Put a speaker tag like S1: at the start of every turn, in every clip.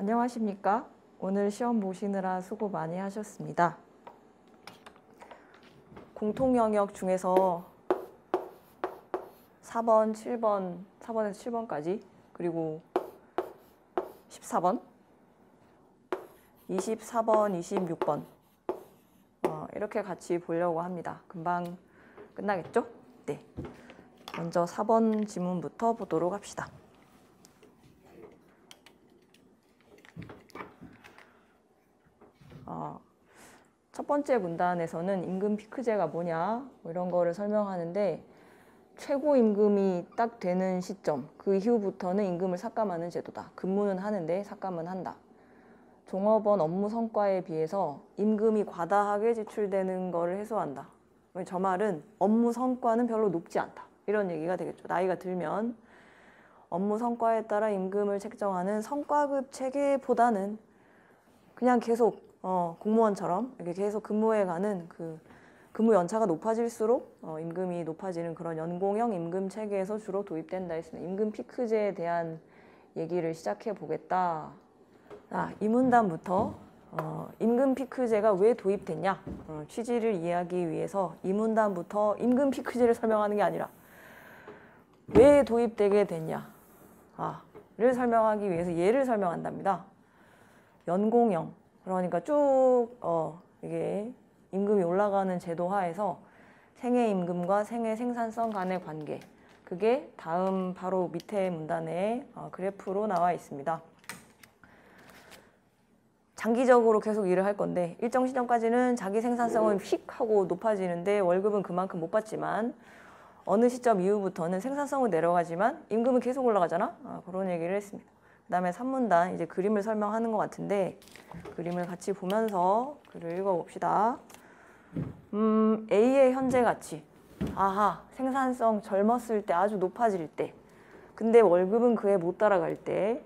S1: 안녕하십니까? 오늘 시험 보시느라 수고 많이 하셨습니다. 공통 영역 중에서 4번, 7번, 4번에서 7번까지 그리고 14번, 24번, 26번 이렇게 같이 보려고 합니다. 금방 끝나겠죠? 네. 먼저 4번 지문부터 보도록 합시다. 첫 번째 문단에서는 임금 피크제가 뭐냐 뭐 이런 거를 설명하는데 최고 임금이 딱 되는 시점 그 이후부터는 임금을 삭감하는 제도다. 근무는 하는데 삭감은 한다. 종업원 업무 성과에 비해서 임금이 과다하게 지출되는 거를 해소한다. 저 말은 업무 성과는 별로 높지 않다. 이런 얘기가 되겠죠. 나이가 들면 업무 성과에 따라 임금을 책정하는 성과급 체계보다는 그냥 계속 공무원처럼 이렇게 계속 근무해가는 그 근무 연차가 높아질수록 임금이 높아지는 그런 연공형 임금 체계에서 주로 도입된다 했습니다. 임금 피크제에 대한 얘기를 시작해 보겠다. 이 문단부터 임금 피크제가 왜 도입됐냐 취지를 이해하기 위해서 이 문단부터 임금 피크제를 설명하는 게 아니라 왜 도입되게 됐냐를 설명하기 위해서 예를 설명한답니다. 연공형 그러니까 쭉 이게 임금이 올라가는 제도 하에서 생애 임금과 생애 생산성 간의 관계 그게 다음 바로 밑에 문단에 그래프로 나와 있습니다. 장기적으로 계속 일을 할 건데 일정 시점까지는 자기 생산성은 휙 하고 높아지는데 월급은 그만큼 못 받지만 어느 시점 이후부터는 생산성은 내려가지만 임금은 계속 올라가잖아. 그런 얘기를 했습니다. 그 다음에 3문단 이제 그림을 설명하는 것 같은데 그림을 같이 보면서 글을 읽어봅시다. A의 현재 가치. 생산성 젊었을 때 아주 높아질 때 근데 월급은 그에 못 따라갈 때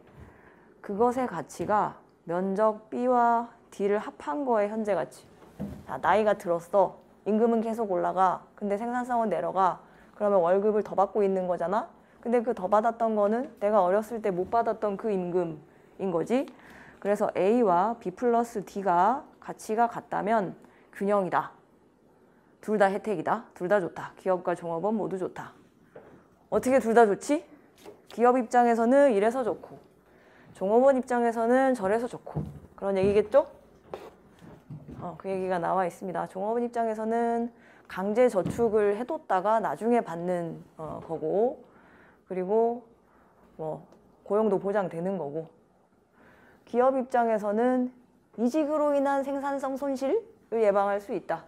S1: 그것의 가치가 면적 B와 D를 합한 거의 현재 가치. 나이가 들었어. 임금은 계속 올라가. 근데 생산성은 내려가. 그러면 월급을 더 받고 있는 거잖아. 근데 그 더 받았던 거는 내가 어렸을 때 못 받았던 그 임금인 거지. 그래서 A와 B 플러스 D가 가치가 같다면 균형이다. 둘 다 혜택이다. 둘 다 좋다. 기업과 종업원 모두 좋다. 어떻게 둘 다 좋지? 기업 입장에서는 이래서 좋고 종업원 입장에서는 저래서 좋고 그런 얘기겠죠? 그 얘기가 나와 있습니다. 종업원 입장에서는 강제 저축을 해뒀다가 나중에 받는 거고 그리고 뭐 고용도 보장되는 거고 기업 입장에서는 이직으로 인한 생산성 손실을 예방할 수 있다.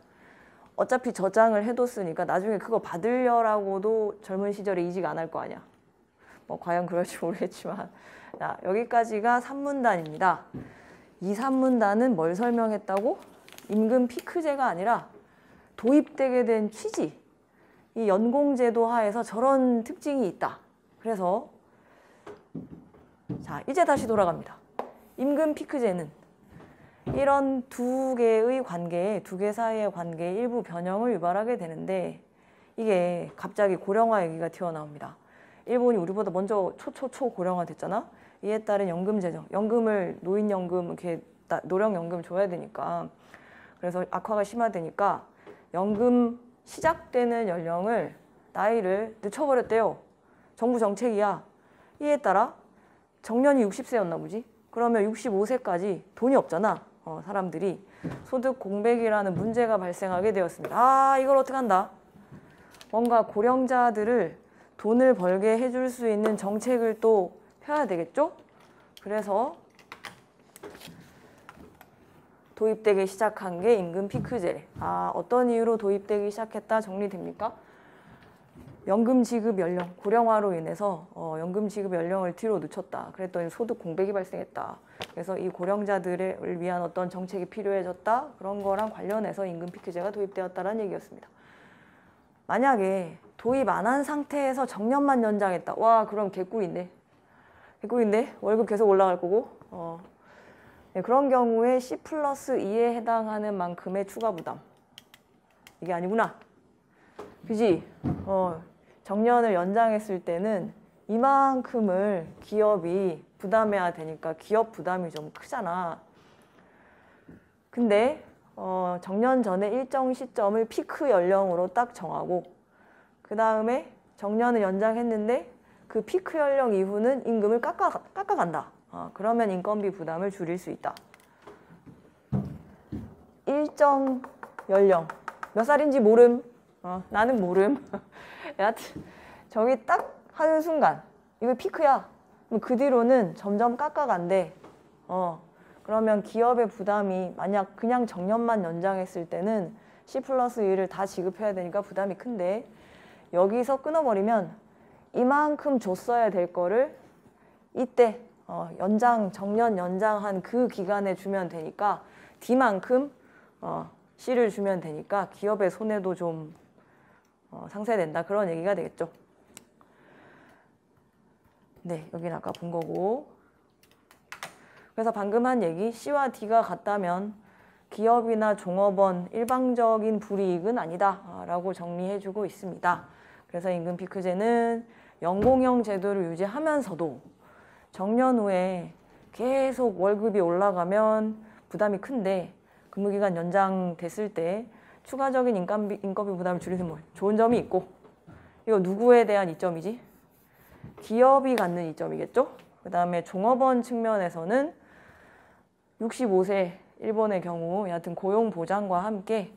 S1: 어차피 저장을 해뒀으니까 나중에 그거 받으려라고도 젊은 시절에 이직 안 할 거 아니야. 과연 그럴지 모르겠지만 여기까지가 3문단입니다. 이 3문단은 뭘 설명했다고? 임금 피크제가 아니라 도입되게 된 취지. 이 연공제도 하에서 저런 특징이 있다. 그래서 이제 다시 돌아갑니다. 임금 피크제는 이런 두 개의 관계에 두 개 사이의 관계에 일부 변형을 유발하게 되는데 이게 갑자기 고령화 얘기가 튀어나옵니다. 일본이 우리보다 먼저 초 고령화 됐잖아. 이에 따른 연금 제정, 연금을 노인연금 이렇게 노령연금 줘야 되니까 그래서 악화가 심화되니까 연금 시작되는 연령을 나이를 늦춰버렸대요. 정부 정책이야. 이에 따라 정년이 60세였나 보지. 그러면 65세까지 돈이 없잖아. 사람들이 소득 공백이라는 문제가 발생하게 되었습니다. 이걸 어떻게 한다? 뭔가 고령자들을 돈을 벌게 해줄 수 있는 정책을 또 펴야 되겠죠? 그래서 도입되기 시작한 게 임금 피크제. 어떤 이유로 도입되기 시작했다 정리됩니까? 연금 지급 연령, 고령화로 인해서 연금 지급 연령을 뒤로 늦췄다. 그랬더니 소득 공백이 발생했다. 그래서 이 고령자들을 위한 어떤 정책이 필요해졌다. 그런 거랑 관련해서 임금 피크제가 도입되었다는 얘기였습니다. 만약에 도입 안 한 상태에서 정년만 연장했다. 그럼 개꿀인데. 개꿀인데? 월급 계속 올라갈 거고. 네, 그런 경우에 C 플러스 2에 해당하는 만큼의 추가 부담. 이게 아니구나. 그지? 정년을 연장했을 때는 이만큼을 기업이 부담해야 되니까 기업 부담이 좀 크잖아. 근데 정년 전에 일정 시점을 피크 연령으로 딱 정하고 그 다음에 정년을 연장했는데 그 피크 연령 이후는 임금을 깎아간다. 그러면 인건비 부담을 줄일 수 있다. 일정 연령 몇 살인지 모름. 나는 모름. 여하튼 저기 딱 하는 순간 이거 피크야. 그럼 그 뒤로는 점점 깎아간대. 그러면 기업의 부담이 만약 그냥 정년만 연장했을 때는 C+1을 다 지급해야 되니까 부담이 큰데 여기서 끊어버리면 이만큼 줬어야 될 거를 이때 정년 연장한 그 기간에 주면 되니까 D만큼 C를 주면 되니까 기업의 손해도 좀 상쇄된다. 그런 얘기가 되겠죠. 네, 여기는 아까 본 거고. 그래서 방금 한 얘기 C와 D가 같다면 기업이나 종업원 일방적인 불이익은 아니다 라고 정리해주고 있습니다. 그래서 임금 피크제는 연공형 제도를 유지하면서도 정년 후에 계속 월급이 올라가면 부담이 큰데 근무기간 연장됐을 때 추가적인 인건비 부담을 줄이는 뭐 좋은 점이 있고 이거 누구에 대한 이점이지? 기업이 갖는 이점이겠죠? 그 다음에 종업원 측면에서는 65세 일본의 경우 여하튼 고용보장과 함께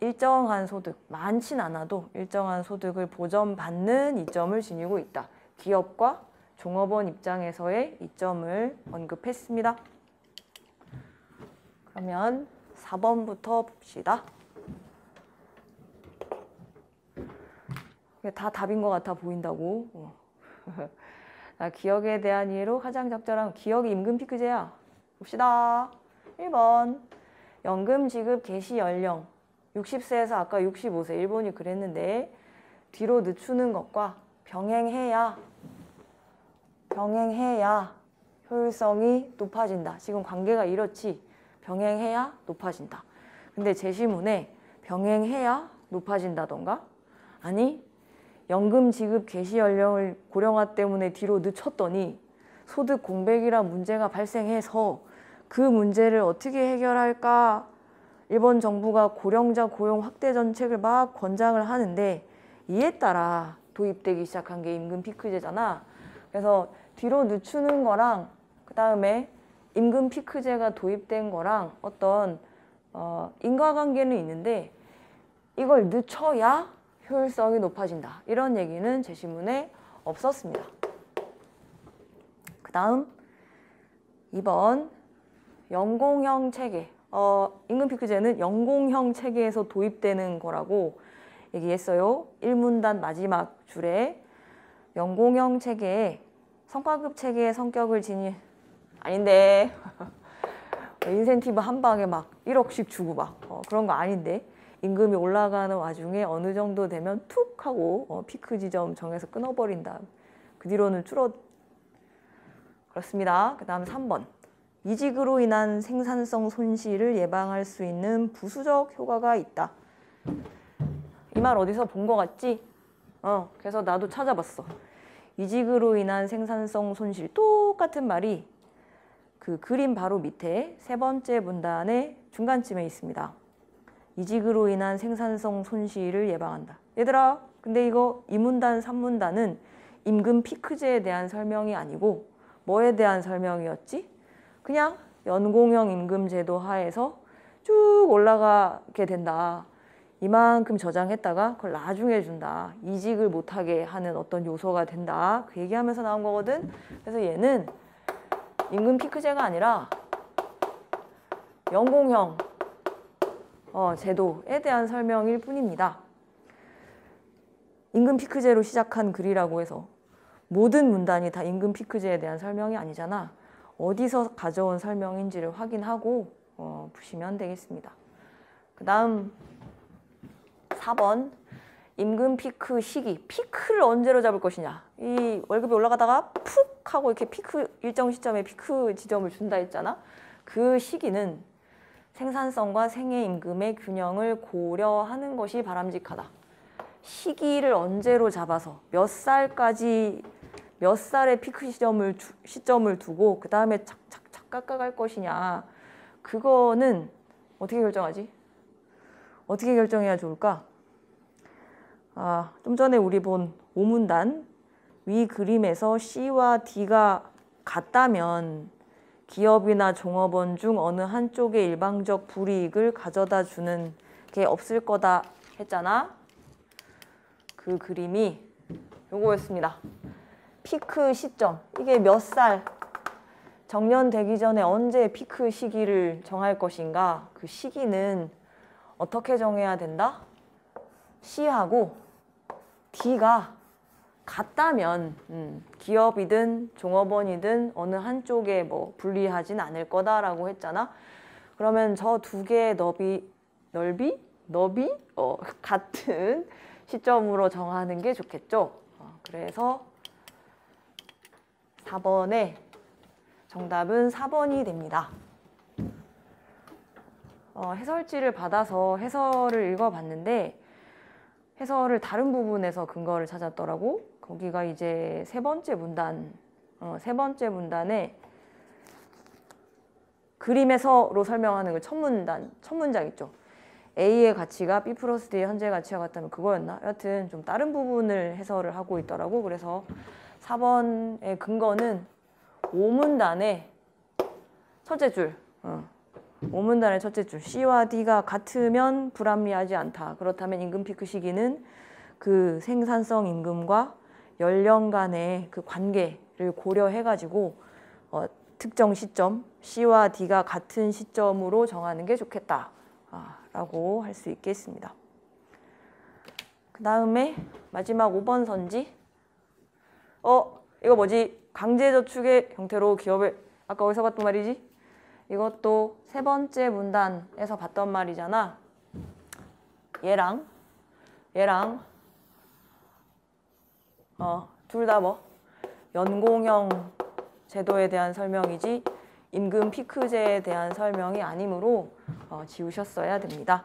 S1: 일정한 소득, 많진 않아도 일정한 소득을 보전받는 이점을 지니고 있다. 기업과 종업원 입장에서의 이점을 언급했습니다. 그러면 4번부터 봅시다. 이게 다 답인 것 같아 보인다고. 기억에 대한 이해로 가장 적절한 기억이 임금 피크제야. 봅시다. 1번 연금 지급 개시 연령 60세에서 아까 65세 일본이 그랬는데 뒤로 늦추는 것과 병행해야 효율성이 높아진다. 지금 관계가 이렇지. 병행해야 높아진다. 근데 제시문에 병행해야 높아진다던가 아니 연금 지급 개시 연령을 고령화 때문에 뒤로 늦췄더니 소득 공백이란 문제가 발생해서 그 문제를 어떻게 해결할까? 일본 정부가 고령자 고용 확대 정책을 막 권장을 하는데 이에 따라 도입되기 시작한 게 임금 피크제잖아. 그래서 뒤로 늦추는 거랑 그 다음에 임금 피크제가 도입된 거랑 어떤 인과관계는 있는데 이걸 늦춰야 효율성이 높아진다. 이런 얘기는 제시문에 없었습니다. 그 다음 2번 연공형 체계. 임금 피크제는 연공형 체계에서 도입되는 거라고 얘기했어요. 1문단 마지막 줄에 연공형 체계에 성과급 체계의 성격을 지닌 아닌데 인센티브 한 방에 막 1억씩 주고 막 그런 거 아닌데 임금이 올라가는 와중에 어느 정도 되면 툭 하고 피크 지점 정해서 끊어버린다. 그 뒤로는 그렇습니다. 그 다음 3번 이직으로 인한 생산성 손실을 예방할 수 있는 부수적 효과가 있다. 이 말 어디서 본 거 같지? 그래서 나도 찾아봤어. 이직으로 인한 생산성 손실 똑같은 말이 그 그림 바로 밑에 세 번째 문단의 중간쯤에 있습니다. 이직으로 인한 생산성 손실을 예방한다. 얘들아, 근데 이거 2문단, 3문단은 임금 피크제에 대한 설명이 아니고 뭐에 대한 설명이었지? 그냥 연공형 임금 제도 하에서 쭉 올라가게 된다. 이만큼 저장했다가 그걸 나중에 준다. 이직을 못하게 하는 어떤 요소가 된다. 그 얘기하면서 나온 거거든. 그래서 얘는 임금 피크제가 아니라 연공형 제도에 대한 설명일 뿐입니다. 임금 피크제로 시작한 글이라고 해서 모든 문단이 다 임금 피크제에 대한 설명이 아니잖아. 어디서 가져온 설명인지를 확인하고 푸시면 되겠습니다. 그 다음 4번 임금 피크 시기. 피크를 언제로 잡을 것이냐. 이 월급이 올라가다가 푹 하고 이렇게 피크 일정 시점에 피크 지점을 준다 했잖아. 그 시기는 생산성과 생애임금의 균형을 고려하는 것이 바람직하다. 시기를 언제로 잡아서 몇 살까지 몇 살의 피크 시점을 두고 그 다음에 착착착 깎아갈 것이냐, 그거는 어떻게 결정하지? 어떻게 결정해야 좋을까? 좀 전에 우리 본 오문단 위 그림에서 C와 D가 같다면 기업이나 종업원 중 어느 한쪽의 일방적 불이익을 가져다 주는 게 없을 거다 했잖아. 그 그림이 요거였습니다. 피크 시점, 이게 몇 살, 정년되기 전에 언제 피크 시기를 정할 것인가. 그 시기는 어떻게 정해야 된다? C하고 D가 같다면 기업이든 종업원이든 어느 한쪽에 뭐 불리하진 않을 거다라고 했잖아. 그러면 저 두 개의 넓이 같은 시점으로 정하는 게 좋겠죠. 그래서 4번의 정답은 4번이 됩니다. 해설지를 받아서 해설을 읽어봤는데 해설을 다른 부분에서 근거를 찾았더라고. 거기가 이제 세 번째 문단에 그림에서로 설명하는 그 첫 문장 있죠. A의 가치가 B 플러스 D의 현재 가치와 같다면 그거였나? 여하튼 좀 다른 부분을 해설을 하고 있더라고. 그래서 4번의 근거는 5문단의 첫째 줄. 5문단의 첫째 줄. C와 D가 같으면 불합리하지 않다. 그렇다면 임금 피크 시기는 그 생산성 임금과 연령 간의 그 관계를 고려해가지고 특정 시점, C와 D가 같은 시점으로 정하는 게 좋겠다. 라고 할 수 있겠습니다. 그 다음에 마지막 5번 선지. 이거 뭐지? 강제저축의 형태로 기업을, 아까 어디서 봤단 말이지? 이것도 세 번째 문단에서 봤던 말이잖아. 얘랑 둘 다 뭐 연공형 제도에 대한 설명이지 임금 피크제에 대한 설명이 아니므로 지우셨어야 됩니다.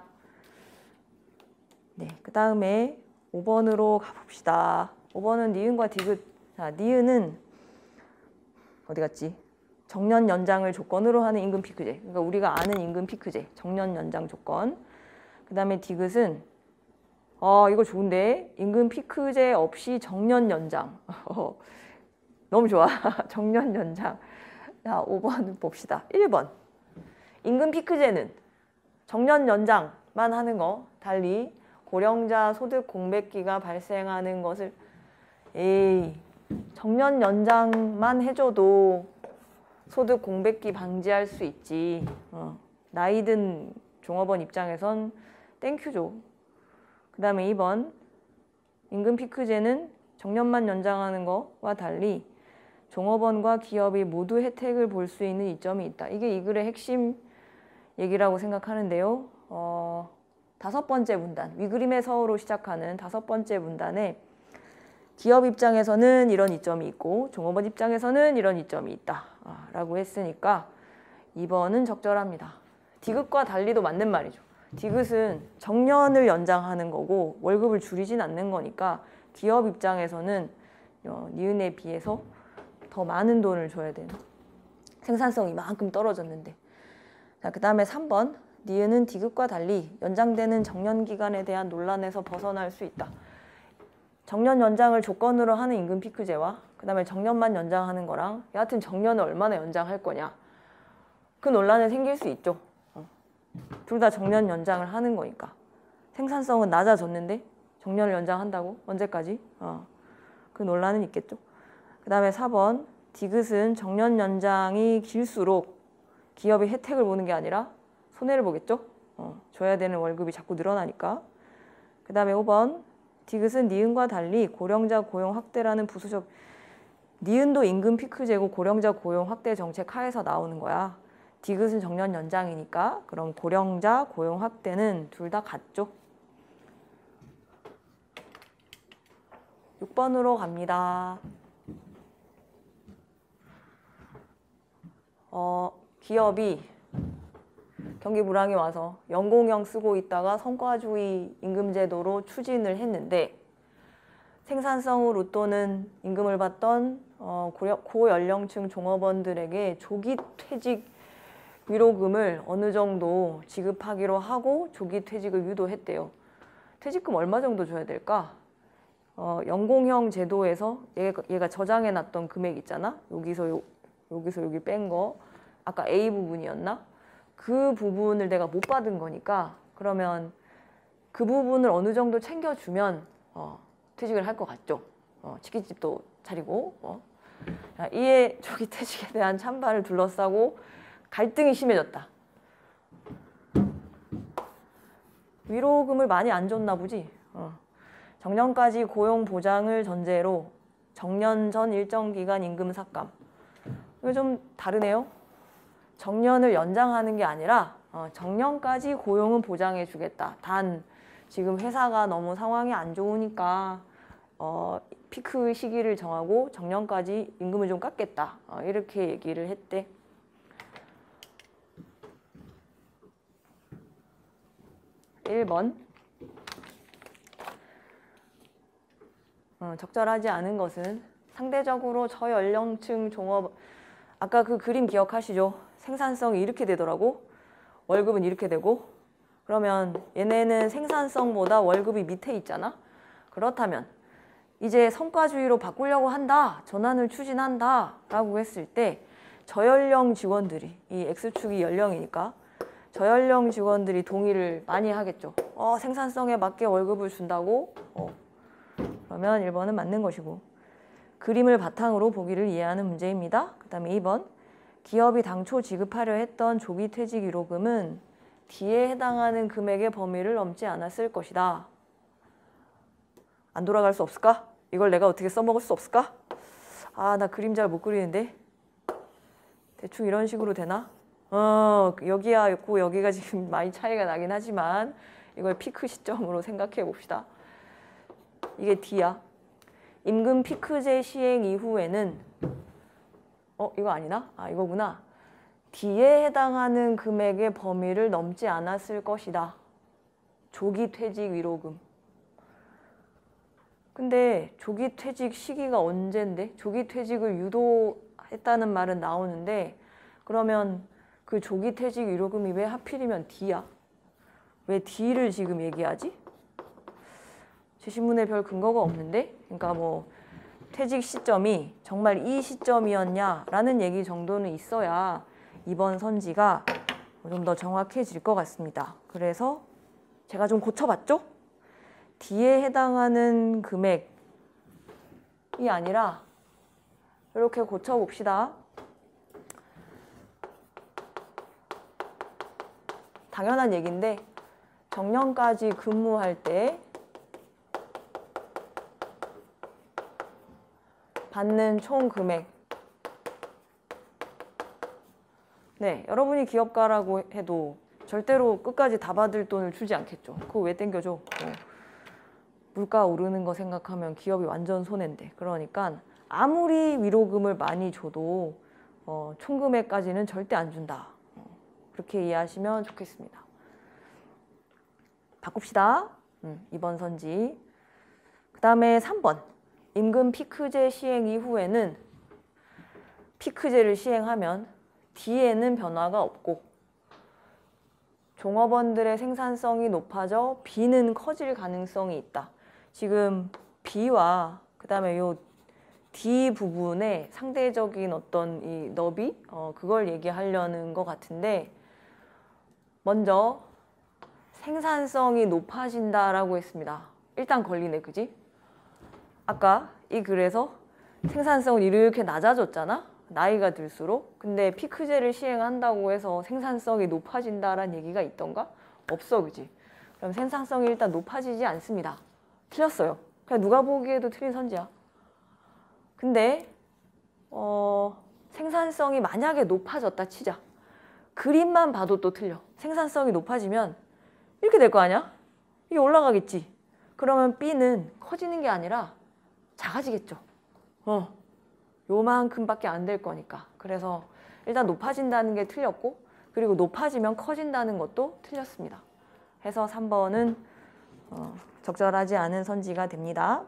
S1: 네, 그 다음에 5번으로 가봅시다. 5번은 니은과 디귿. 자, 니은은 어디 갔지? 정년 연장을 조건으로 하는 임금 피크제. 그러니까 우리가 아는 임금 피크제, 정년 연장 조건. 그 다음에 디귿은 이거 좋은데 임금 피크제 없이 정년 연장. 너무 좋아. 정년 연장. 자, 5번 봅시다. 1번. 임금 피크제는 정년 연장만 하는 거, 달리 고령자 소득 공백기가 발생하는 것을 정년 연장만 해줘도 소득 공백기 방지할 수 있지. 나이든 종업원 입장에선 땡큐죠. 그 다음에 2번. 임금 피크제는 정년만 연장하는 것과 달리 종업원과 기업이 모두 혜택을 볼 수 있는 이점이 있다. 이게 이 글의 핵심 얘기라고 생각하는데요. 5번째 문단, 위그림에서로 시작하는 5번째 문단에 기업 입장에서는 이런 이점이 있고 종업원 입장에서는 이런 이점이 있다 라고 했으니까 2번은 적절합니다. 디귿과 달리도 맞는 말이죠. 디귿은 정년을 연장하는 거고 월급을 줄이진 않는 거니까 기업 입장에서는 니은에 비해서 더 많은 돈을 줘야 되는, 생산성이 이만큼 떨어졌는데. 자, 그 다음에 3번. 니은은 디귿과 달리 연장되는 정년 기간에 대한 논란에서 벗어날 수 있다. 정년 연장을 조건으로 하는 임금 피크제와 그 다음에 정년만 연장하는 거랑 여하튼 정년을 얼마나 연장할 거냐, 그 논란이 생길 수 있죠. 둘 다 정년 연장을 하는 거니까. 생산성은 낮아졌는데 정년을 연장한다고? 언제까지? 그 논란은 있겠죠. 그 다음에 4번. 디귿은 정년 연장이 길수록 기업이 혜택을 보는 게 아니라 손해를 보겠죠. 줘야 되는 월급이 자꾸 늘어나니까. 그 다음에 5번. 디귿은 니은과 달리 고령자 고용 확대라는 부수적, 니은도 임금 피크제고 고령자 고용 확대 정책 하에서 나오는 거야. 디귿은 정년 연장이니까 그럼 고령자 고용 확대는 둘 다 같죠. 6번으로 갑니다. 기업이 경기 불황이 와서 연공형 쓰고 있다가 성과주의 임금제도로 추진을 했는데 생산성으로 또는 임금을 받던 고연령층 종업원들에게 조기 퇴직 위로금을 어느 정도 지급하기로 하고 조기 퇴직을 유도했대요. 퇴직금 얼마 정도 줘야 될까? 연공형 제도에서 얘가 저장해 놨던 금액 있잖아. 여기서 여기 뺀 거. 아까 A 부분이었나? 그 부분을 내가 못 받은 거니까 그러면 그 부분을 어느 정도 챙겨주면 퇴직을 할 것 같죠. 치킨집도 차리고. 이에 조기 퇴직에 대한 찬반을 둘러싸고 갈등이 심해졌다. 위로금을 많이 안 줬나 보지. 정년까지 고용 보장을 전제로 정년 전 일정 기간 임금 삭감. 이거 좀 다르네요. 정년을 연장하는 게 아니라 정년까지 고용은 보장해 주겠다. 단 지금 회사가 너무 상황이 안 좋으니까 피크 시기를 정하고 정년까지 임금을 좀 깎겠다. 이렇게 얘기를 했대. (1번) 적절하지 않은 것은 상대적으로 저연령층 종업 아까 그 그림 기억하시죠? 생산성이 이렇게 되더라고. 월급은 이렇게 되고 그러면 얘네는 생산성보다 월급이 밑에 있잖아. 그렇다면 이제 성과주의로 바꾸려고 한다. 전환을 추진한다. 라고 했을 때 저연령 직원들이 이 X축이 연령이니까 저연령 직원들이 동의를 많이 하겠죠. 생산성에 맞게 월급을 준다고? 그러면 1번은 맞는 것이고 그림을 바탕으로 보기를 이해하는 문제입니다. 그 다음에 2번 기업이 당초 지급하려 했던 조기 퇴직 위로금은 D에 해당하는 금액의 범위를 넘지 않았을 것이다. 안 돌아갈 수 없을까? 이걸 내가 어떻게 써먹을 수 없을까? 나 그림 잘 못 그리는데 대충 이런 식으로 되나? 여기야 있고 여기가 지금 많이 차이가 나긴 하지만 이걸 피크 시점으로 생각해 봅시다. 이게 D야. 임금 피크제 시행 이후에는 이거 아니나? 이거구나. D에 해당하는 금액의 범위를 넘지 않았을 것이다. 조기 퇴직 위로금. 근데 조기 퇴직 시기가 언젠데? 조기 퇴직을 유도했다는 말은 나오는데 그러면 그 조기 퇴직 위로금이 왜 하필이면 D야? 왜 D를 지금 얘기하지? 제 신문에 별 근거가 없는데? 그러니까 뭐 퇴직 시점이 정말 이 시점이었냐라는 얘기 정도는 있어야 이번 선지가 좀 더 정확해질 것 같습니다. 그래서 제가 좀 고쳐봤죠? D에 해당하는 금액이 아니라 이렇게 고쳐봅시다. 당연한 얘기인데 정년까지 근무할 때 받는 총 금액. 네, 여러분이 기업가라고 해도 절대로 끝까지 다 받을 돈을 주지 않겠죠. 그거 왜 땡겨줘? 물가 오르는 거 생각하면 기업이 완전 손해인데. 그러니까 아무리 위로금을 많이 줘도 총 금액까지는 절대 안 준다. 그렇게 이해하시면 좋겠습니다. 바꿉시다. 2번 선지. 그 다음에 3번. 임금 피크제 시행 이후에는 피크제를 시행하면 D에는 변화가 없고 종업원들의 생산성이 높아져 B는 커질 가능성이 있다. 지금 B와 그 다음에 요 D 부분의 상대적인 어떤 이 너비 그걸 얘기하려는 것 같은데 먼저 생산성이 높아진다라고 했습니다. 일단 걸리네, 그지? 아까 이 글에서 생산성은 이렇게 낮아졌잖아? 나이가 들수록. 근데 피크제를 시행한다고 해서 생산성이 높아진다라는 얘기가 있던가? 없어, 그지? 그럼 생산성이 일단 높아지지 않습니다. 틀렸어요. 그냥 누가 보기에도 틀린 선지야. 근데 생산성이 만약에 높아졌다 치자. 그림만 봐도 또 틀려. 생산성이 높아지면 이렇게 될 거 아니야? 이게 올라가겠지. 그러면 B는 커지는 게 아니라 작아지겠죠. 요만큼밖에 안 될 거니까. 그래서 일단 높아진다는 게 틀렸고 그리고 높아지면 커진다는 것도 틀렸습니다. 해서 3번은 적절하지 않은 선지가 됩니다.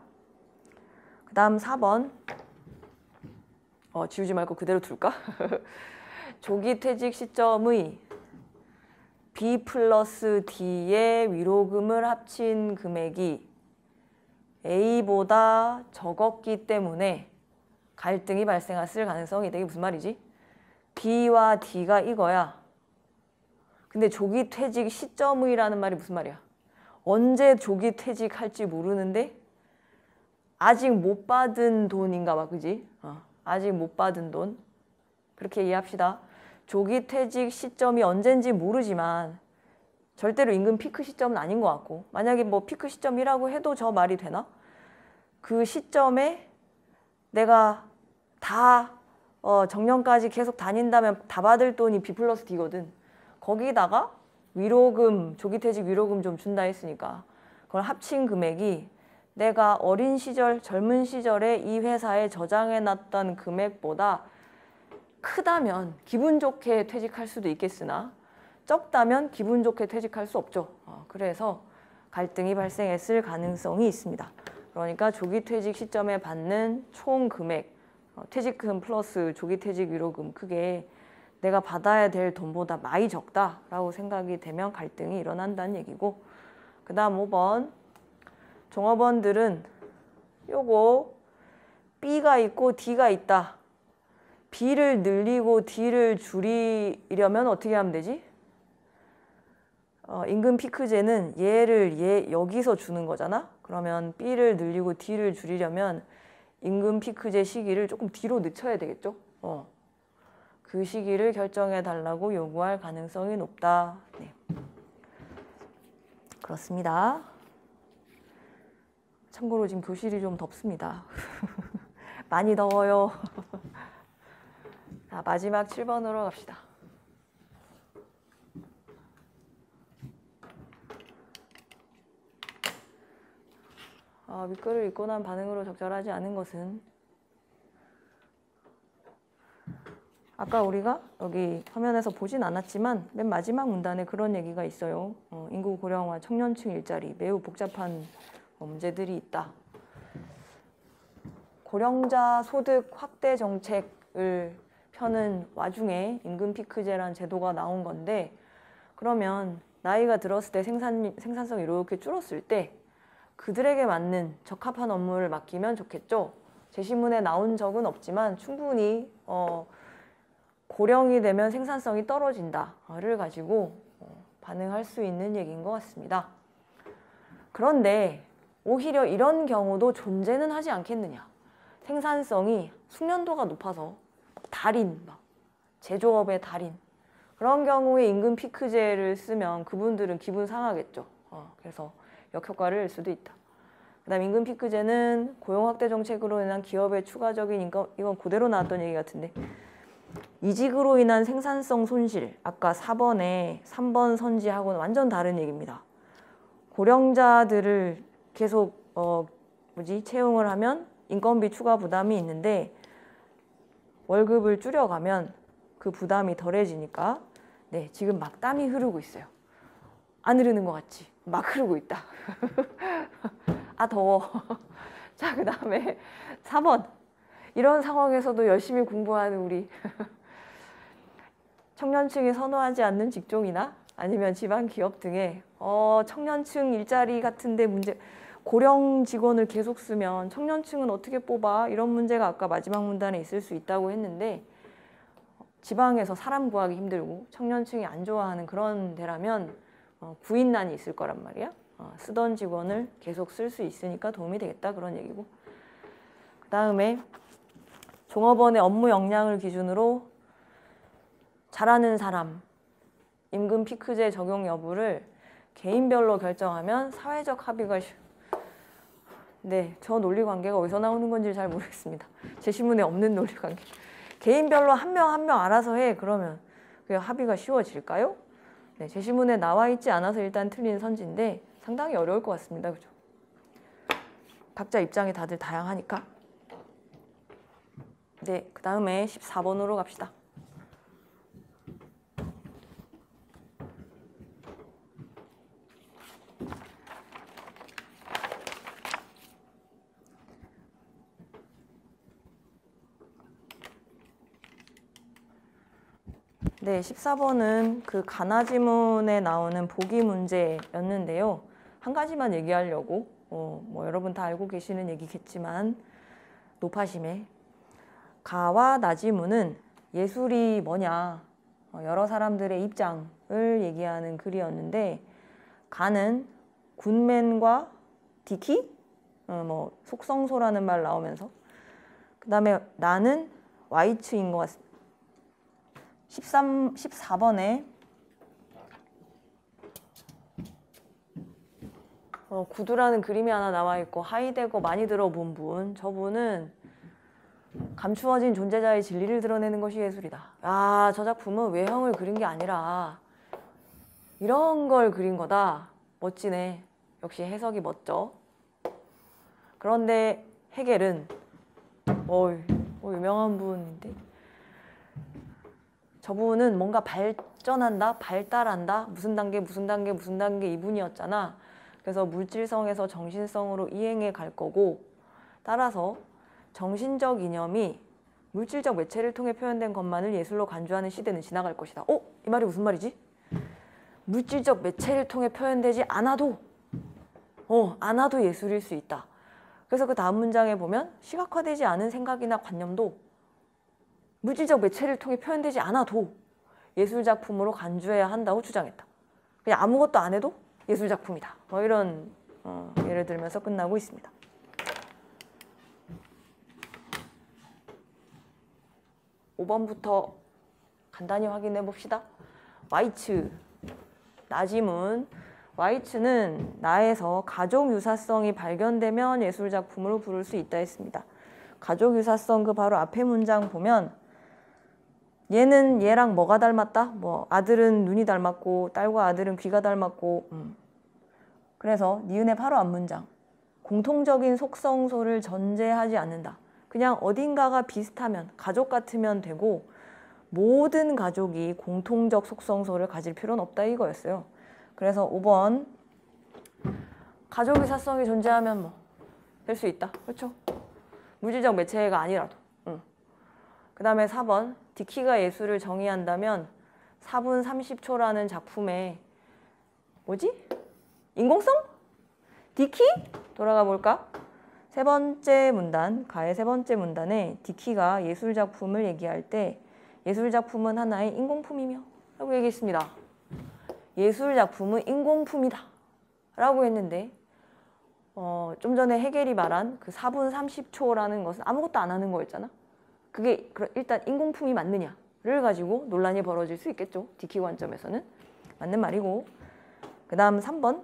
S1: 그 다음 4번. 지우지 말고 그대로 둘까? 조기 퇴직 시점의 B 플러스 D의 위로금을 합친 금액이 A보다 적었기 때문에 갈등이 발생했을 가능성이 있다. 이게 무슨 말이지? B와 D가 이거야. 근데 조기 퇴직 시점의라는 말이 무슨 말이야? 언제 조기 퇴직할지 모르는데 아직 못 받은 돈인가 봐, 그지? 아직 못 받은 돈. 그렇게 이해합시다. 조기 퇴직 시점이 언젠지 모르지만 절대로 임금 피크 시점은 아닌 것 같고, 만약에 뭐 피크 시점이라고 해도 저 말이 되나? 그 시점에 내가 다 정년까지 계속 다닌다면 다 받을 돈이 B 플러스 D거든. 거기다가 위로금, 조기퇴직 위로금 좀 준다 했으니까 그걸 합친 금액이 내가 어린 시절, 젊은 시절에 이 회사에 저장해놨던 금액보다 크다면 기분 좋게 퇴직할 수도 있겠으나 적다면 기분 좋게 퇴직할 수 없죠. 그래서 갈등이 발생했을 가능성이 있습니다. 그러니까 조기퇴직 시점에 받는 총 금액, 퇴직금 플러스 조기퇴직 위로금, 그게 내가 받아야 될 돈보다 많이 적다라고 생각이 되면 갈등이 일어난다는 얘기고, 그 다음 5번. 종업원들은 요거 B가 있고 D가 있다. B를 늘리고 D를 줄이려면 어떻게 하면 되지? 임금 피크제는 얘를 여기서 주는 거잖아. 그러면 B를 늘리고 D를 줄이려면 임금 피크제 시기를 조금 뒤로 늦춰야 되겠죠. 그 시기를 결정해 달라고 요구할 가능성이 높다. 네. 그렇습니다. 참고로 지금 교실이 좀 덥습니다. 많이 더워요. 자, 마지막 7번으로 갑시다. 윗글을 읽고 난 반응으로 적절하지 않은 것은, 아까 우리가 여기 화면에서 보진 않았지만 맨 마지막 문단에 그런 얘기가 있어요. 인구 고령화, 청년층 일자리, 매우 복잡한 문제들이 있다. 고령자 소득 확대 정책을 펴는 와중에 임금 피크제라는 제도가 나온 건데, 그러면 나이가 들었을 때 생산성이 이렇게 줄었을 때 그들에게 맞는 적합한 업무를 맡기면 좋겠죠. 제시문에 나온 적은 없지만 충분히 고령이 되면 생산성이 떨어진다를 가지고 반응할 수 있는 얘기인 것 같습니다. 그런데 오히려 이런 경우도 존재는 하지 않겠느냐. 생산성이 숙련도가 높아서 달인, 제조업의 달인, 그런 경우에 임금 피크제를 쓰면 그분들은 기분 상하겠죠. 그래서 역효과를 낼 수도 있다. 그 다음 임금 피크제는 고용 확대 정책으로 인한 기업의 추가적인 임금, 이건 그대로 나왔던 얘기 같은데, 이직으로 인한 생산성 손실, 아까 4번에 3번 선지하고는 완전 다른 얘기입니다. 고령자들을 계속 채용을 하면 인건비 추가 부담이 있는데 월급을 줄여가면 그 부담이 덜해지니까, 네, 지금 막 땀이 흐르고 있어요. 안 흐르는 것 같지? 막 흐르고 있다. 더워. 자, 그 다음에 4번. 이런 상황에서도 열심히 공부하는 우리 청년층이 선호하지 않는 직종이나 아니면 지방 기업 등에 청년층 일자리 같은데 문제, 고령 직원을 계속 쓰면 청년층은 어떻게 뽑아? 이런 문제가 아까 마지막 문단에 있을 수 있다고 했는데, 지방에서 사람 구하기 힘들고 청년층이 안 좋아하는 그런 데라면 구인난이 있을 거란 말이야. 쓰던 직원을 계속 쓸 수 있으니까 도움이 되겠다, 그런 얘기고. 그 다음에 종업원의 업무 역량을 기준으로 잘하는 사람 임금 피크제 적용 여부를 개인별로 결정하면 사회적 합의가 네, 저 논리관계가 어디서 나오는 건지 잘 모르겠습니다. 제시문에 없는 논리관계. 개인별로 한 명 한 명 알아서 해. 그러면 그 합의가 쉬워질까요? 네, 제시문에 나와 있지 않아서 일단 틀린 선지인데 상당히 어려울 것 같습니다. 그죠? 각자 입장이 다들 다양하니까. 네, 그 다음에 14번으로 갑시다. 네, 14번은 그 가나 지문에 나오는 보기 문제였는데요. 한 가지만 얘기하려고 뭐 여러분 다 알고 계시는 얘기겠지만 노파심에 가와 나 지문은 예술이 뭐냐 여러 사람들의 입장을 얘기하는 글이었는데 가는 굿맨과 디키 뭐 속성소라는 말 나오면서 그 다음에 나는 와이츠인 것 같습니다. 14번에 구두라는 그림이 하나 나와 있고 하이데거 많이 들어본 분, 저분은 감추어진 존재자의 진리를 드러내는 것이 예술이다. 아, 저 작품은 외형을 그린 게 아니라 이런 걸 그린 거다. 멋지네. 역시 해석이 멋져. 그런데 헤겔은 유명한 분인데 저분은 뭔가 발전한다, 발달한다, 무슨 단계 이분이었잖아. 그래서 물질성에서 정신성으로 이행해 갈 거고 따라서 정신적 이념이 물질적 매체를 통해 표현된 것만을 예술로 간주하는 시대는 지나갈 것이다. 이 말이 무슨 말이지? 물질적 매체를 통해 표현되지 않아도 예술일 수 있다. 그래서 그 다음 문장에 보면 시각화되지 않은 생각이나 관념도 물질적 매체를 통해 표현되지 않아도 예술작품으로 간주해야 한다고 주장했다. 그냥 아무것도 안 해도 예술작품이다. 뭐 이런 예를 들면서 끝나고 있습니다. (5번부터) 간단히 확인해 봅시다. 와이츠, 나지문. 와이츠는 나에서 가족 유사성이 발견되면 예술작품으로 부를 수 있다 했습니다. 가족 유사성 그 바로 앞에 문장 보면 얘는 얘랑 뭐가 닮았다? 뭐 아들은 눈이 닮았고 딸과 아들은 귀가 닮았고 그래서 니은의 바로 앞 문장 공통적인 속성소를 전제하지 않는다. 그냥 어딘가가 비슷하면 가족 같으면 되고 모든 가족이 공통적 속성소를 가질 필요는 없다 이거였어요. 그래서 5번 가족 유사성이 존재하면 뭐 될 수 있다. 그렇죠? 물질적 매체가 아니라도. 그 다음에 4번 디키가 예술을 정의한다면 4분 30초라는 작품에 뭐지? 인공성? 디키? 돌아가 볼까? 세 번째 문단, 가의 세 번째 문단에 디키가 예술작품을 얘기할 때 예술작품은 하나의 인공품이며 라고 얘기했습니다. 예술작품은 인공품이다 라고 했는데 좀 전에 헤겔이 말한 그 4분 30초라는 것은 아무것도 안 하는 거였잖아. 그게 일단 인공품이 맞느냐를 가지고 논란이 벌어질 수 있겠죠. 디키 관점에서는. 맞는 말이고. 그 다음 3번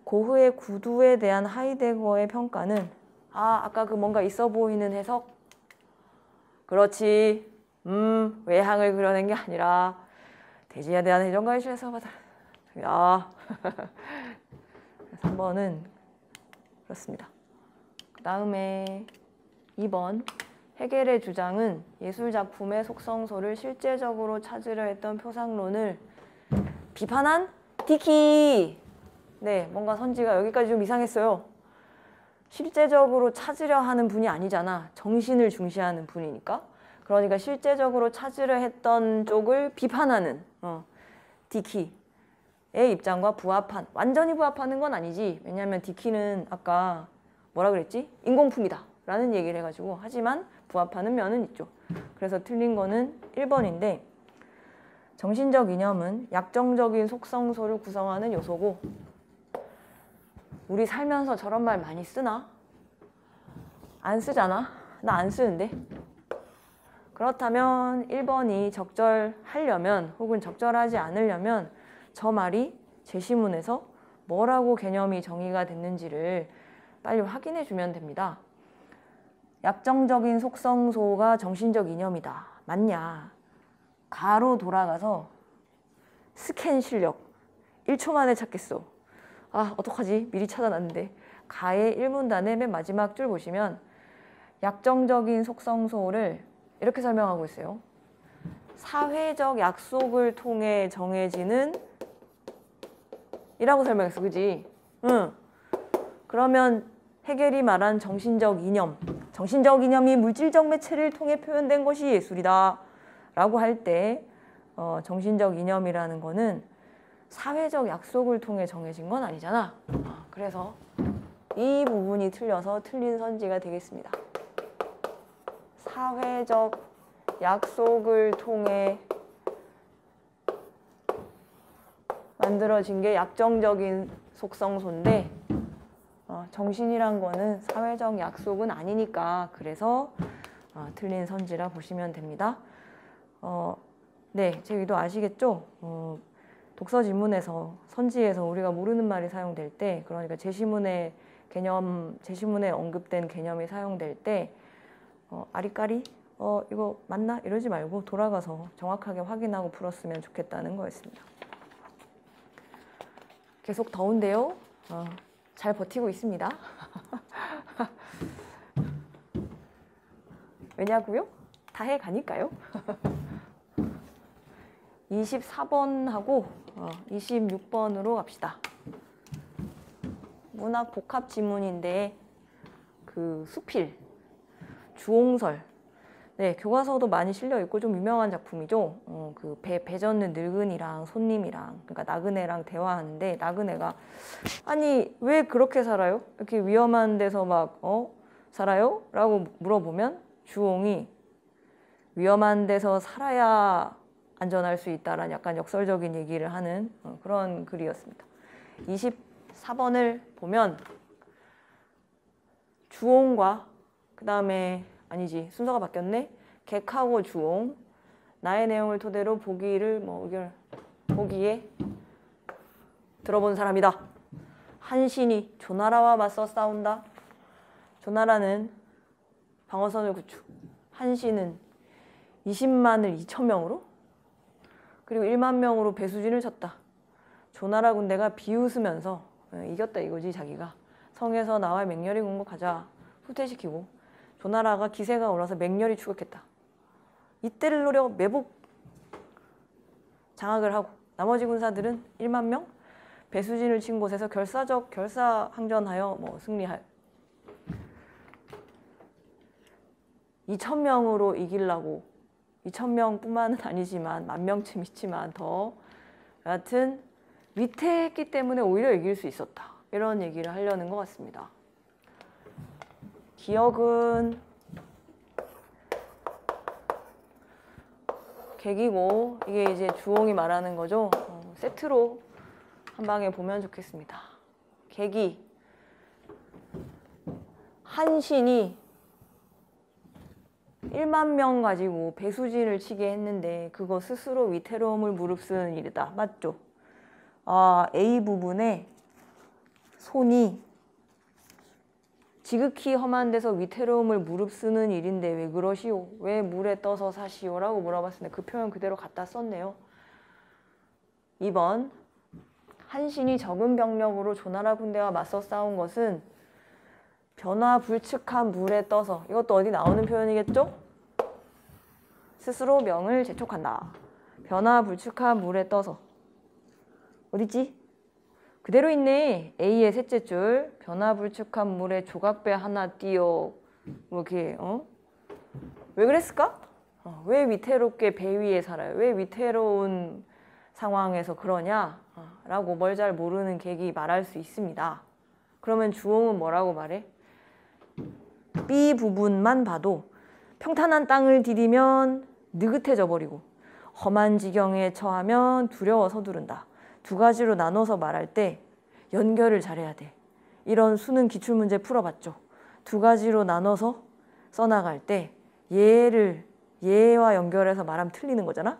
S1: 고흐의 구두에 대한 하이데거의 평가는 아까 그 뭔가 있어 보이는 해석? 그렇지. 외향을 그려낸 게 아니라 대지에 대한 애정과 의식에서 받아. 3번은 그렇습니다. 그 다음에 2번 헤겔의 주장은 예술작품의 속성소를 실제적으로 찾으려 했던 표상론을 비판한 디키. 네, 뭔가 선지가 여기까지 좀 이상했어요. 실제적으로 찾으려 하는 분이 아니잖아. 정신을 중시하는 분이니까. 그러니까 실제적으로 찾으려 했던 쪽을 비판하는 디키의 입장과 부합한, 완전히 부합하는 건 아니지. 왜냐하면 디키는 아까 뭐라 그랬지? 인공품이다 라는 얘기를 해가지고 하지만 부합하는 면은 있죠. 그래서 틀린 거는 1번인데 정신적 이념은 약정적인 속성소를 구성하는 요소고 우리 살면서 저런 말 많이 쓰나? 안 쓰잖아? 나 안 쓰는데? 그렇다면 1번이 적절하려면 혹은 적절하지 않으려면 저 말이 제시문에서 뭐라고 개념이 정의가 됐는지를 빨리 확인해 주면 됩니다. 약정적인 속성소가 정신적 이념이다. 맞냐? 가로 돌아가서 스캔 실력 1초 만에 찾겠어. 어떡하지? 미리 찾아놨는데. 가의 1문단의 맨 마지막 줄 보시면 약정적인 속성소를 이렇게 설명하고 있어요. 사회적 약속을 통해 정해지는 이라고 설명했어. 그지? 그러면 헤겔이 말한 정신적 이념이 물질적 매체를 통해 표현된 것이 예술이다 라고 할 때 정신적 이념이라는 거는 사회적 약속을 통해 정해진 건 아니잖아. 그래서 이 부분이 틀려서 틀린 선지가 되겠습니다. 사회적 약속을 통해 만들어진 게 약정적인 속성소인데 정신이란 거는 사회적 약속은 아니니까 그래서 틀린 선지라 보시면 됩니다. 네, 제기도 아시겠죠? 독서 지문에서 선지에서 우리가 모르는 말이 사용될 때, 그러니까 제시문에 언급된 개념이 사용될 때 아리까리 이거 맞나? 이러지 말고 돌아가서 정확하게 확인하고 풀었으면 좋겠다는 거였습니다. 계속 더운데요. 잘 버티고 있습니다. 왜냐고요? 다 해가니까요. 24번하고 26번으로 갑시다. 문학 복합 지문인데 그 수필, 주홍설. 네, 교과서도 많이 실려 있고 좀 유명한 작품이죠. 그 배 젓는 늙은이랑 손님이랑, 그러니까 나그네랑 대화하는데 나그네가 아니 왜 그렇게 살아요? 이렇게 위험한 데서 막 살아요? 라고 물어보면 주홍이 위험한 데서 살아야 안전할 수 있다라는 약간 역설적인 얘기를 하는 그런 글이었습니다. 24번을 보면 주홍과 그 다음에 아니지 순서가 바뀌었네. 객하고 주홍 나의 내용을 토대로 보기를 보기에 들어본 사람이다. 한신이 조나라와 맞서 싸운다. 조나라는 방어선을 구축. 한신은 20만을 2,000명으로 그리고 1만 명으로 배수진을 쳤다. 조나라 군대가 비웃으면서 이겼다 이거지 자기가. 성에서 나와 맹렬히 공격하자 후퇴시키고 조나라가 기세가 올라서 맹렬히 추격했다. 이때를 노려 매복 장악을 하고 나머지 군사들은 1만 명 배수진을 친 곳에서 결사항전하여 승리하여 2,000명으로 이기려고 2,000명뿐만은 아니지만 10,000명쯤 있지만 더 여하튼 위태했기 때문에 오히려 이길 수 있었다. 이런 얘기를 하려는 것 같습니다. 기억은 객이고 이게 이제 주홍이 말하는 거죠. 세트로 한 방에 보면 좋겠습니다. 객이 한신이 1만 명 가지고 배수진을 치게 했는데 그거 스스로 위태로움을 무릅쓰는 일이다. 맞죠? A 부분에 손이 지극히 험한 데서 위태로움을 무릅쓰는 일인데 왜 그러시오? 왜 물에 떠서 사시오? 라고 물어봤는데 그 표현 그대로 갖다 썼네요. 2번 한신이 적은 병력으로 조나라 군대와 맞서 싸운 것은 변화불측한 물에 떠서 이것도 어디 나오는 표현이겠죠? 스스로 명을 재촉한다. 변화불측한 물에 떠서 어디지? 그대로 있네. A의 셋째 줄 변화불측한 물에 조각배 하나 띄어 이렇게 왜 그랬을까? 왜 위태롭게 배 위에 살아요? 왜 위태로운 상황에서 그러냐? 라고 뭘 잘 모르는 객이 말할 수 있습니다. 그러면 주홍은 뭐라고 말해? B 부분만 봐도 평탄한 땅을 디디면 느긋해져 버리고 험한 지경에 처하면 두려워 서두른다. 두 가지로 나눠서 말할 때 연결을 잘해야 돼. 이런 수능 기출문제 풀어봤죠. 두 가지로 나눠서 써나갈 때 얘와 연결해서 말하면 틀리는 거잖아.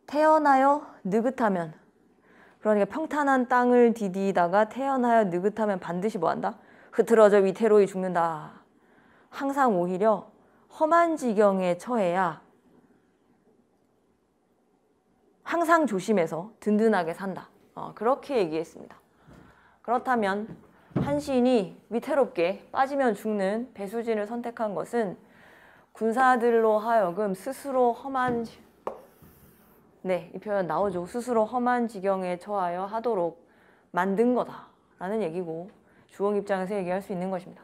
S1: 태어나여 느긋하면 그러니까 평탄한 땅을 디디다가 태어나여 느긋하면 반드시 뭐한다? 흐트러져 위태로이 죽는다. 항상 오히려 험한 지경에 처해야 항상 조심해서 든든하게 산다. 그렇게 얘기했습니다. 그렇다면 한신이 위태롭게 빠지면 죽는 배수진을 선택한 것은 군사들로 하여금 스스로 험한 이 표현 나오죠. 스스로 험한 지경에 처하여 하도록 만든 거다라는 얘기고 주홍 입장에서 얘기할 수 있는 것입니다.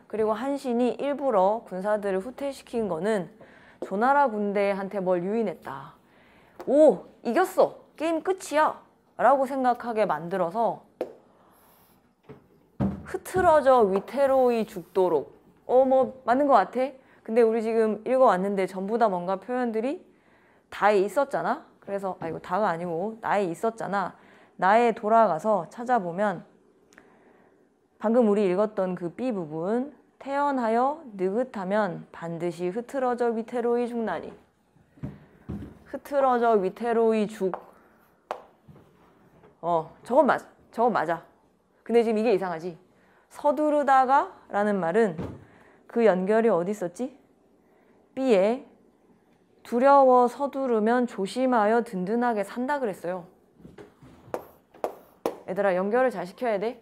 S1: 그리고 한신이 일부러 군사들을 후퇴시킨 거는 조나라 군대한테 뭘 유인했다. 오, 이겼어. 게임 끝이야. 라고 생각하게 만들어서 흐트러져 위태로이 죽도록. 뭐 맞는 것 같아. 근데 우리 지금 읽어왔는데 전부 다 뭔가 표현들이 다에 있었잖아. 그래서 이거 다가 아니고 나에 있었잖아. 나에 돌아가서 찾아보면 방금 우리 읽었던 그 B 부분 태연하여 느긋하면 반드시 흐트러져 위태로이 죽나니. 흐트러져 위태로이 죽. 저건 맞아. 근데 지금 이게 이상하지. 서두르다가 라는 말은 그 연결이 어디 있었지? B에 두려워 서두르면 조심하여 든든하게 산다 그랬어요. 얘들아 연결을 잘 시켜야 돼.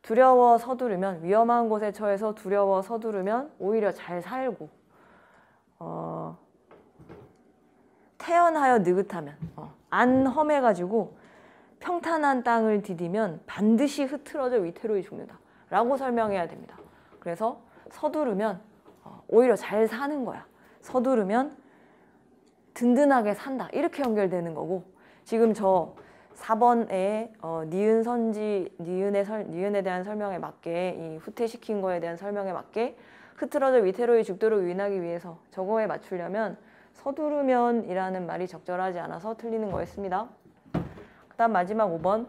S1: 두려워 서두르면 위험한 곳에 처해서 두려워 서두르면 오히려 잘 살고 태연하여 느긋하면 안 험해가지고 평탄한 땅을 디디면 반드시 흐트러져 위태로이 죽는다 라고 설명해야 됩니다. 그래서 서두르면 오히려 잘 사는 거야. 서두르면 든든하게 산다 이렇게 연결되는 거고 지금 저 4번에 니은 선지, 니은에 대한 설명에 맞게 이 후퇴시킨 거에 대한 설명에 맞게 흐트러져 위태로이 죽도록 유인하기 위해서 저거에 맞추려면 서두르면 이라는 말이 적절하지 않아서 틀리는 거였습니다. 그 다음 마지막 5번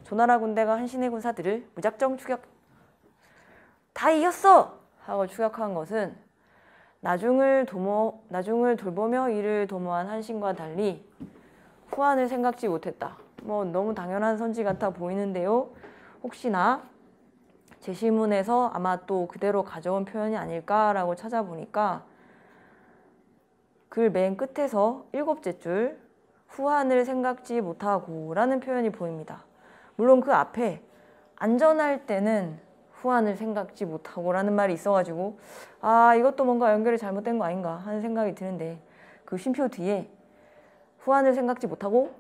S1: 조나라 군대가 한신의 군사들을 무작정 추격 다 이겼어! 하고 추격한 것은 나중을 돌보며 이를 도모한 한신과 달리 후한을 생각지 못했다. 너무 당연한 선지 같아 보이는데요. 혹시나 제시문에서 아마 또 그대로 가져온 표현이 아닐까라고 찾아보니까 글 맨 끝에서 7째 줄 후한을 생각지 못하고 라는 표현이 보입니다. 물론 그 앞에 안전할 때는 후한을 생각지 못하고 라는 말이 있어가지고 이것도 뭔가 연결이 잘못된 거 아닌가 하는 생각이 드는데 그 쉼표 뒤에 후한을 생각지 못하고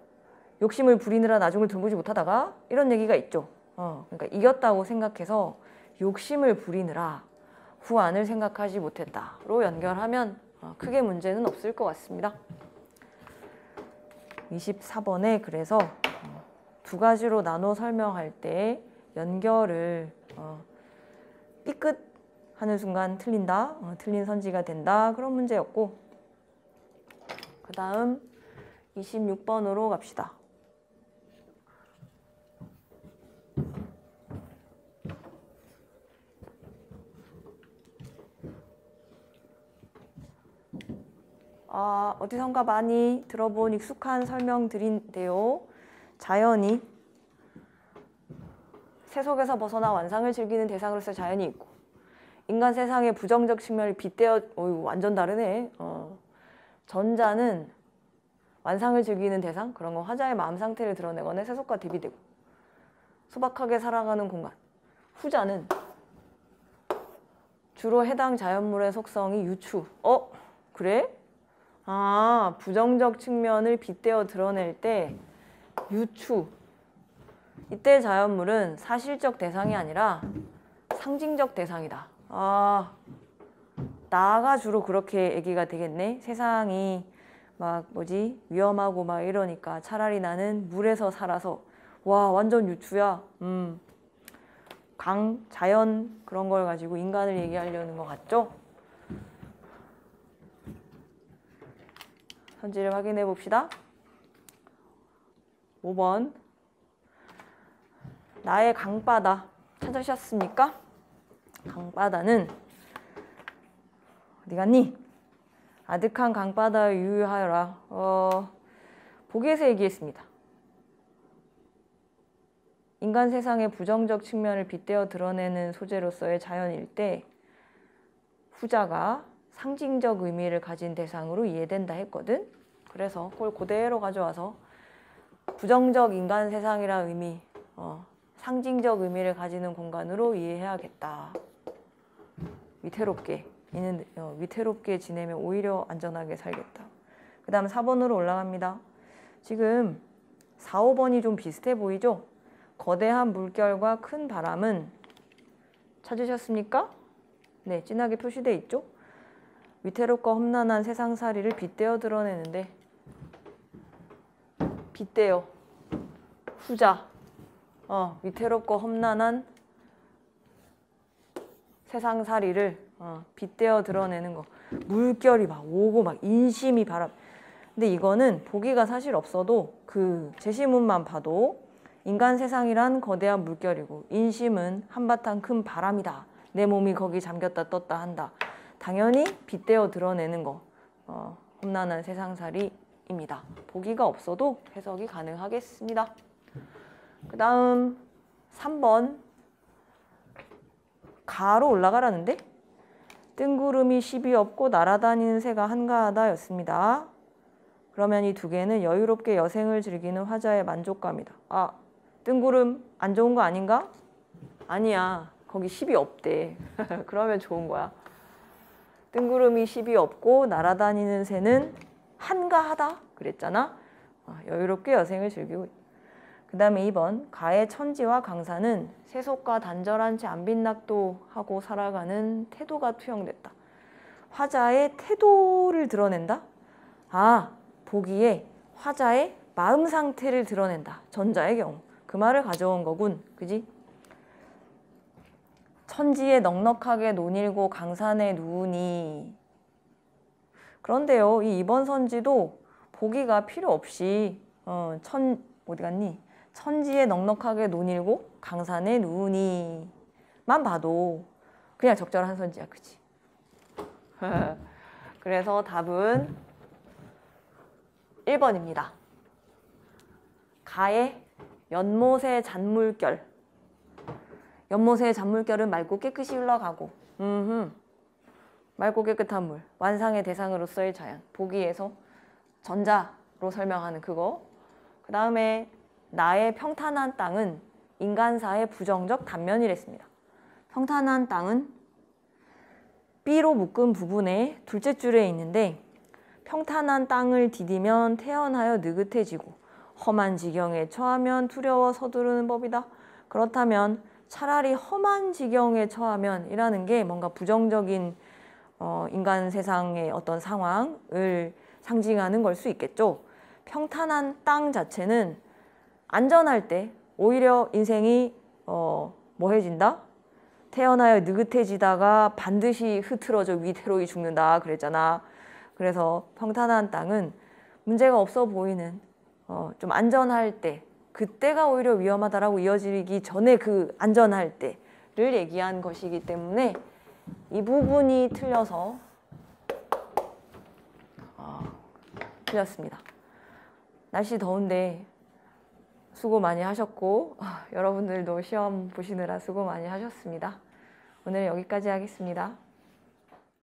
S1: 욕심을 부리느라 나중을 돌보지 못하다가 이런 얘기가 있죠. 그러니까 이겼다고 생각해서 욕심을 부리느라 후한을 생각하지 못했다로 연결하면 크게 문제는 없을 것 같습니다. 24번에 그래서 두 가지로 나눠 설명할 때 연결을 삐끗 하는 순간 틀린다, 틀린 선지가 된다 그런 문제였고 그 다음 26번으로 갑시다. 어디선가 많이 들어본 익숙한 설명들인데요. 자연이 세속에서 벗어나 완상을 즐기는 대상으로서 자연이 있고 인간 세상의 부정적 측면을 빗대어 완전 다르네. 전자는 완상을 즐기는 대상, 그런 거 화자의 마음 상태를 드러내거나 세속과 대비되고 소박하게 살아가는 공간. 후자는 주로 해당 자연물의 속성이 유추. 그래? 부정적 측면을 빗대어 드러낼 때 유추. 이때 자연물은 사실적 대상이 아니라 상징적 대상이다. 나가 주로 그렇게 얘기가 되겠네. 세상이 위험하고 이러니까 차라리 나는 물에서 살아서 완전 유추야. 자연 그런 걸 가지고 인간을 얘기하려는 것 같죠? 선지를 확인해 봅시다. 5번 나의 강바다 찾으셨습니까? 강바다는 어디 갔니? 아득한 강바다에 유유하여라. 보기에서 얘기했습니다. 인간 세상의 부정적 측면을 빗대어 드러내는 소재로서의 자연일 때 후자가 상징적 의미를 가진 대상으로 이해된다 했거든. 그래서 그걸 그대로 가져와서 부정적 인간 세상이라 의미, 상징적 의미를 가지는 공간으로 이해해야겠다. 위태롭게 지내면 오히려 안전하게 살겠다. 그 다음 4번으로 올라갑니다. 지금 4, 5번이 좀 비슷해 보이죠? 거대한 물결과 큰 바람은 찾으셨습니까? 네, 진하게 표시되어 있죠? 위태롭고 험난한 세상살이를 빗대어 드러내는데 빗대어 후자 위태롭고 험난한 세상살이를 빗대어 드러내는 거. 물결이 막 오고 막 인심이 바람. 근데 이거는 보기가 사실 없어도 그 제시문만 봐도 인간 세상이란 거대한 물결이고 인심은 한바탕 큰 바람이다. 내 몸이 거기 잠겼다 떴다 한다. 당연히 빗대어 드러내는 거. 험난한 세상살이입니다. 보기가 없어도 해석이 가능하겠습니다. 그 다음 3번 가로 올라가라는데 뜬구름이 십이 없고 날아다니는 새가 한가하다 였습니다. 그러면 이 두 개는 여유롭게 여생을 즐기는 화자의 만족감이다. 아, 뜬구름 안 좋은 거 아닌가? 아니야. 거기 십이 없대. 그러면 좋은 거야. 뜬구름이 십이 없고 날아다니는 새는 한가하다 그랬잖아. 여유롭게 여생을 즐기고. 그 다음에 2번 가의 천지와 강사는 세속과 단절한 채 안빈낙도하고 살아가는 태도가 투영됐다. 화자의 태도를 드러낸다? 아, 보기에 화자의 마음 상태를 드러낸다. 전자의 경우. 그 말을 가져온 거군. 그지? 천지에 넉넉하게 논일고 강산에 누우니. 그런데요, 이 2번 선지도 보기가 필요 없이 어디 갔니? 천지에 넉넉하게 논일고 강산에 누우니만 봐도 그냥 적절한 선지야. 그치? 그래서 답은 1번입니다. 가의 연못의 잔물결. 연못의 잔물결은 맑고 깨끗이 흘러가고 맑고 깨끗한 물. 완상의 대상으로서의 자연. 보기에서 전자로 설명하는 그거. 그 다음에 나의 평탄한 땅은 인간사의 부정적 단면이랬습니다. 평탄한 땅은 B로 묶은 부분의 둘째 줄에 있는데 평탄한 땅을 디디면 태연하여 느긋해지고 험한 지경에 처하면 두려워 서두르는 법이다. 그렇다면 차라리 험한 지경에 처하면 이라는 게 뭔가 부정적인 인간 세상의 어떤 상황을 상징하는 걸 수 있겠죠. 평탄한 땅 자체는 안전할 때 오히려 인생이 뭐해진다? 태어나여 느긋해지다가 반드시 흐트러져 위태로이 죽는다 그랬잖아. 그래서 평탄한 땅은 문제가 없어 보이는 좀 안전할 때 그때가 오히려 위험하다라고 이어지기 전에 그 안전할 때를 얘기한 것이기 때문에 이 부분이 틀려서 틀렸습니다. 날씨 더운데 수고 많이 하셨고 여러분들도 시험 보시느라 수고 많이 하셨습니다. 오늘 여기까지 하겠습니다.